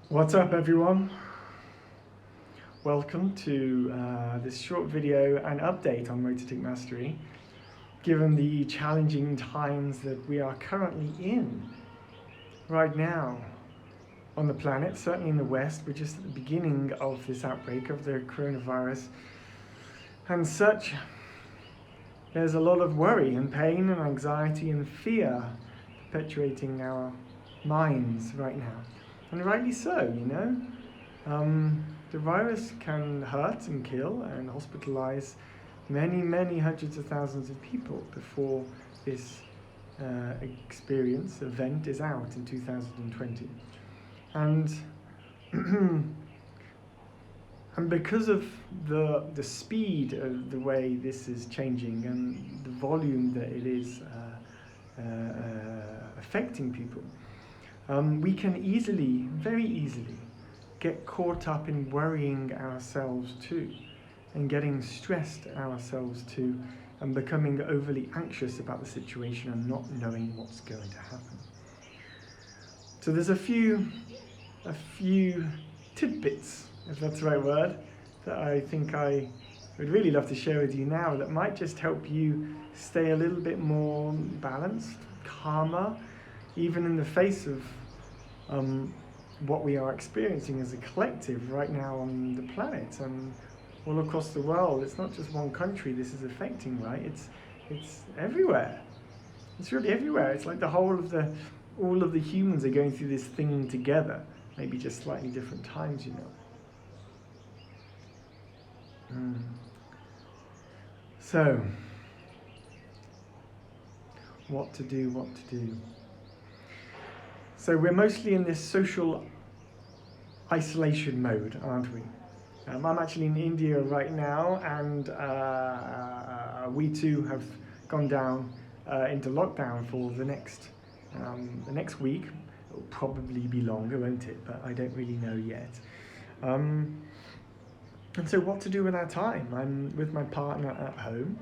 What's up, everyone? Welcome to this short video and update on Motor Tic Mastery. Given the challenging times that we are currently in right now on the planet, certainly in the West, we're just at the beginning of this outbreak of the coronavirus and such. There's a lot of worry and pain and anxiety and fear perpetuating our minds right now. And rightly so, you know. The virus can hurt and kill and hospitalize many hundreds of thousands of people before this event is out in 2020. And and because of the speed of the way this is changing and the volume that it is affecting people, we can very easily, get caught up in worrying ourselves too, and getting stressed ourselves too, and becoming overly anxious about the situation and not knowing what's going to happen. So there's a few tidbits, if that's the right word, that I think I would really love to share with you now that might just help you stay a little bit more balanced, calmer, even in the face of what we are experiencing as a collective right now on the planet and all across the world. It's not just one country this is affecting, right? It's everywhere. It's really everywhere. It's like all of the humans are going through this thing together, maybe just slightly different times, you know. So, what to do? So we're mostly in this social isolation mode, aren't we? I'm actually in India right now, and we too have gone down into lockdown for the next week. It'll probably be longer, won't it? But I don't really know yet. And so what to do with our time? I'm with my partner at home,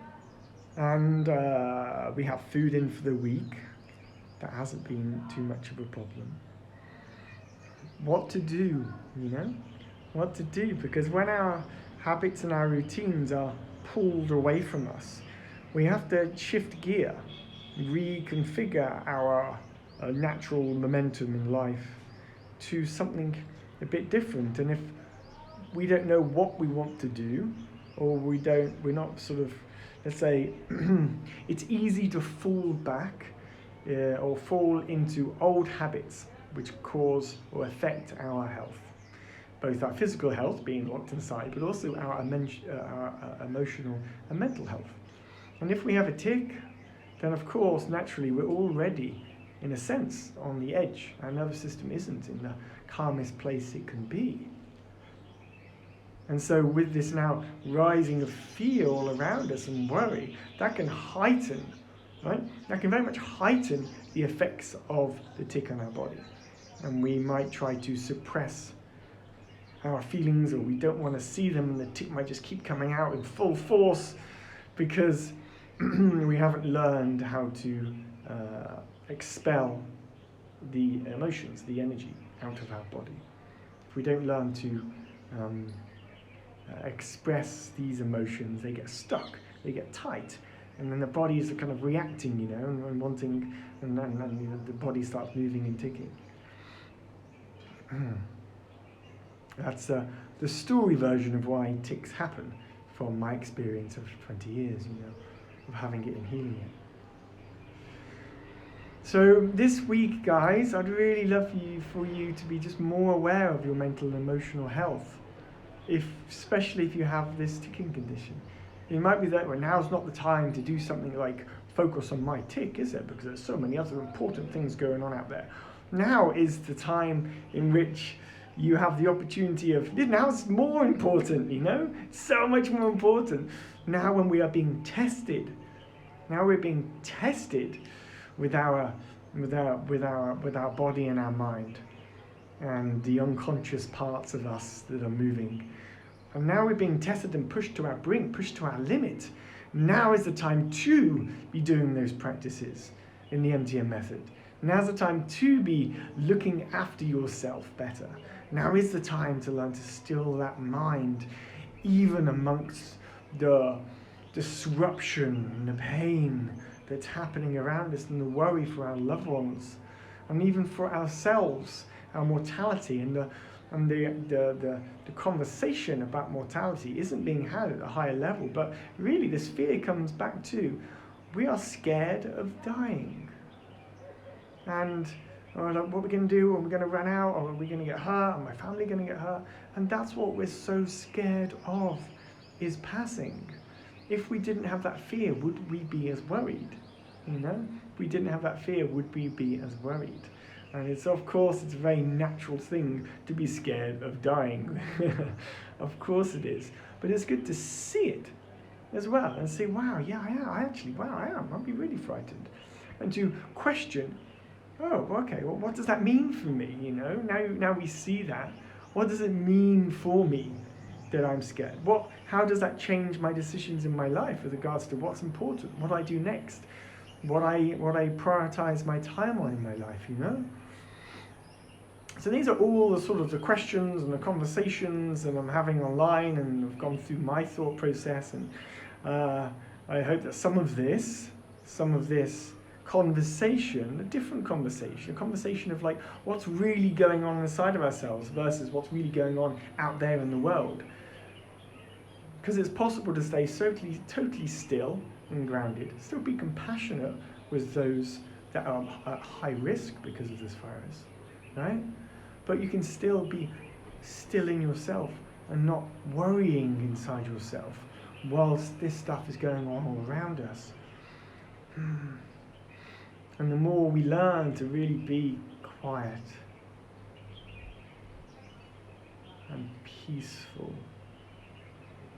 and we have food in for the week. That hasn't been too much of a problem. What to do, you know? What to do, because when our habits and our routines are pulled away from us, we have to shift gear, reconfigure our natural momentum in life to something a bit different. And if we don't know what we want to do, or we're not sort of, let's say, it's easy to fall back or fall into old habits which cause or affect our health, both our physical health being locked inside, but also our emotional and mental health. And if we have a tic, then of course naturally we're already, in a sense, on the edge. Our nervous system isn't in the calmest place it can be. And so with this now rising of fear all around us and worry, that can heighten, right? That can very much heighten the effects of the tic on our body. And we might try to suppress our feelings, or we don't want to see them, and the tic might just keep coming out in full force because we haven't learned how to expel the emotions, the energy out of our body. If we don't learn to express these emotions, they get stuck, they get tight, and then the body is kind of reacting, you know, and wanting, and then the body starts moving and ticking. That's the story version of why tics happen from my experience of 20 years, you know, of having it and healing it. So this week, guys, I'd really love for you to be just more aware of your mental and emotional health, especially if you have this ticking condition. It might be that, well, now's not the time to do something like focus on my tic, is it? Because there's so many other important things going on out there. Now is the time in which you have the opportunity of, now it's more important, you know? So much more important. Now when we are being tested, with our body and our mind, and the unconscious parts of us that are moving. And now we're being tested and pushed to our brink, pushed to our limit. Now is the time to be doing those practices in the MTM method. Now's the time to be looking after yourself better. Now is the time to learn to still that mind, even amongst the disruption and the pain that's happening around us, and the worry for our loved ones, and even for ourselves, our mortality, and the conversation about mortality isn't being had at a higher level. But really, this fear comes back to, we are scared of dying. And what are we going to do? Are we going to run out? Or are we going to get hurt? Are my family going to get hurt? And that's what we're so scared of, is passing. If we didn't have that fear, would we be as worried? You know, if we didn't have that fear, would we be as worried? And it's, of course, it's a very natural thing to be scared of dying. Of course it is. But it's good to see it as well and say, wow, yeah, I am. I am. I'll be really frightened. And to question, oh, okay, well, what does that mean for me? You know, now we see that. What does it mean for me that I'm scared? How does that change my decisions in my life with regards to what's important, what I do next, what I prioritize my time on in my life, you know? So these are all the sort of the questions and the conversations that I'm having online, and I've gone through my thought process, and I hope that some of this conversation, a different conversation, a conversation of like what's really going on inside of ourselves versus what's really going on out there in the world. Because it's possible to stay totally still and grounded, still be compassionate with those that are at high risk because of this virus, right? But you can still be still in yourself and not worrying inside yourself whilst this stuff is going on all around us. And the more we learn to really be quiet and peaceful,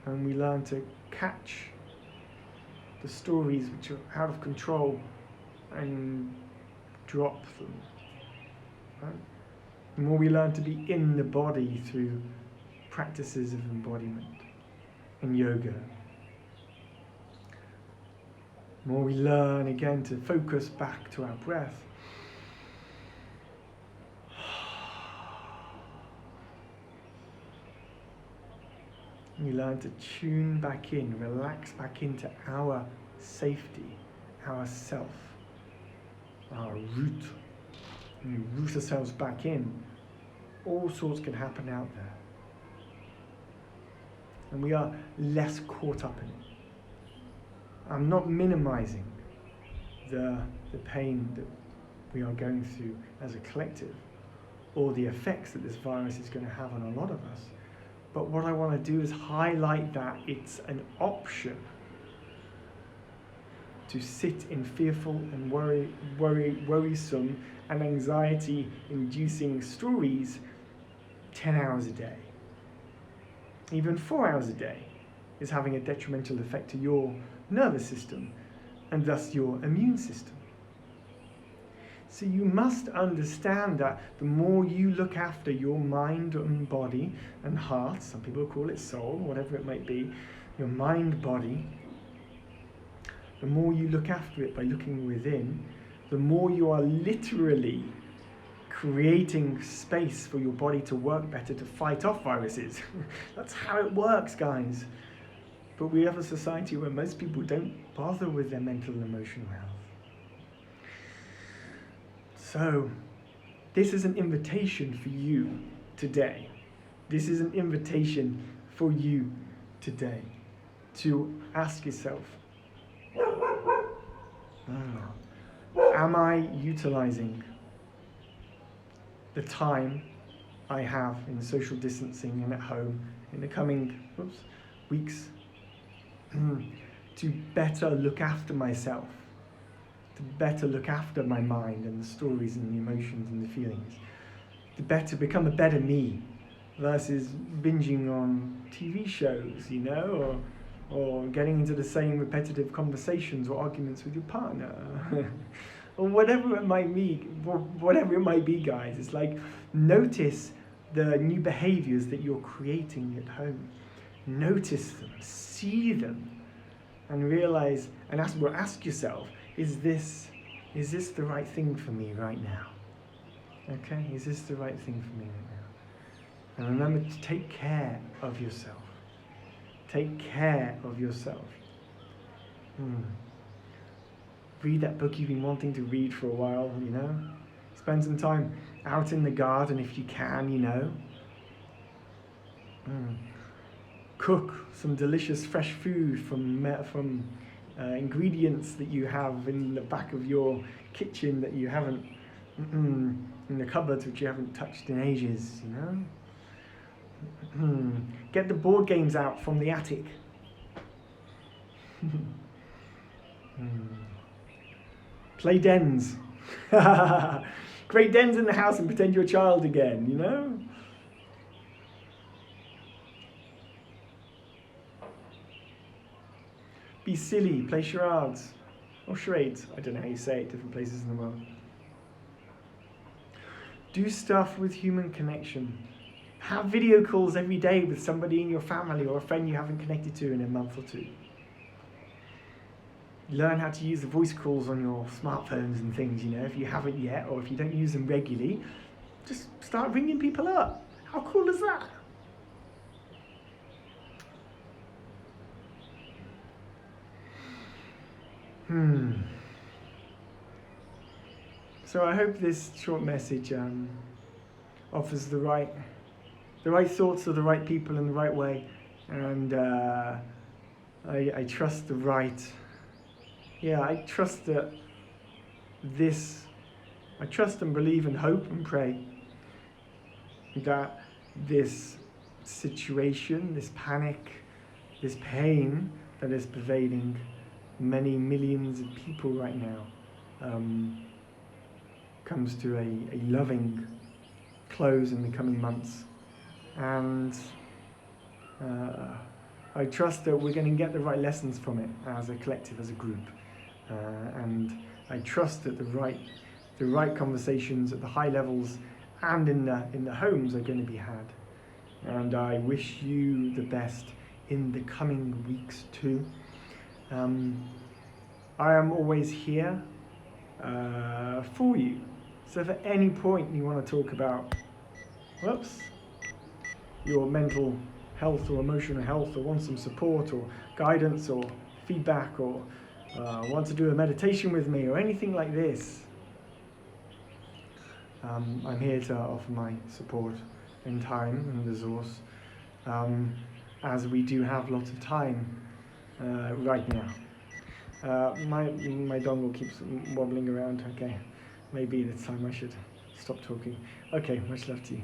and we learn to catch the stories which are out of control and drop them, right? The more we learn to be in the body through practices of embodiment and yoga, the more we learn again to focus back to our breath. We learn to tune back in, relax back into our safety, our self, our root. And we root ourselves back in. All sorts can happen out there. And we are less caught up in it. I'm not minimizing the pain that we are going through as a collective, or the effects that this virus is going to have on a lot of us. But what I want to do is highlight that it's an option to sit in fearful and worrisome and anxiety-inducing stories 10 hours a day. Even 4 hours a day is having a detrimental effect to your nervous system and thus your immune system. So you must understand that the more you look after your mind and body and heart, some people call it soul, whatever it might be, your mind, body, the more you look after it by looking within, the more you are literally creating space for your body to work better to fight off viruses. That's how it works, guys. But we have a society where most people don't bother with their mental and emotional health. So, this is an invitation for you today. This is an invitation for you today to ask yourself, am I utilizing the time I have in social distancing and at home in the coming weeks to better look after myself, to better look after my mind and the stories and the emotions and the feelings, to become a better me versus binging on TV shows, you know, or getting into the same repetitive conversations or arguments with your partner, or whatever it might be, guys. It's like, notice the new behaviors that you're creating at home. Notice them, see them, and realize, and ask yourself, is this is this the right thing for me right now? Okay, is this the right thing for me right now? And remember to take care of yourself. Take care of yourself. Read that book you've been wanting to read for a while, you know. Spend some time out in the garden if you can, you know. Cook some delicious fresh food from ingredients that you have in the back of your kitchen that you haven't, in the cupboards which you haven't touched in ages, you know. Get the board games out from the attic. Play dens. Create dens in the house and pretend you're a child again, you know? Be silly, play charades. Or charades, I don't know how you say it, different places in the world. Do stuff with human connection. Have video calls every day with somebody in your family or a friend you haven't connected to in a month or two. Learn how to use the voice calls on your smartphones and things, you know, if you haven't yet, or if you don't use them regularly, just start ringing people up. How cool is that? So I hope this short message offers the right thoughts to the right people in the right way, and I trust the right. Yeah, I trust that I trust and believe and hope and pray that this situation, this panic, this pain that is pervading many millions of people right now comes to a loving close in the coming months. And I trust that we're going to get the right lessons from it as a collective, as a group. And I trust that the right conversations at the high levels and in the homes are going to be had. And I wish you the best in the coming weeks too. I am always here for you. So if at any point you want to talk about, your mental health or emotional health, or want some support or guidance or feedback, or want to do a meditation with me or anything like this, I'm here to offer my support in time and resource, as we do have lots of time right now. My dongle keeps wobbling around. Okay, maybe this time I should stop talking. Okay, much love to you,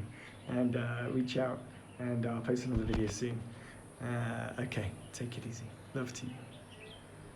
and reach out, and I'll post another video soon. Okay, take it easy. Love to you.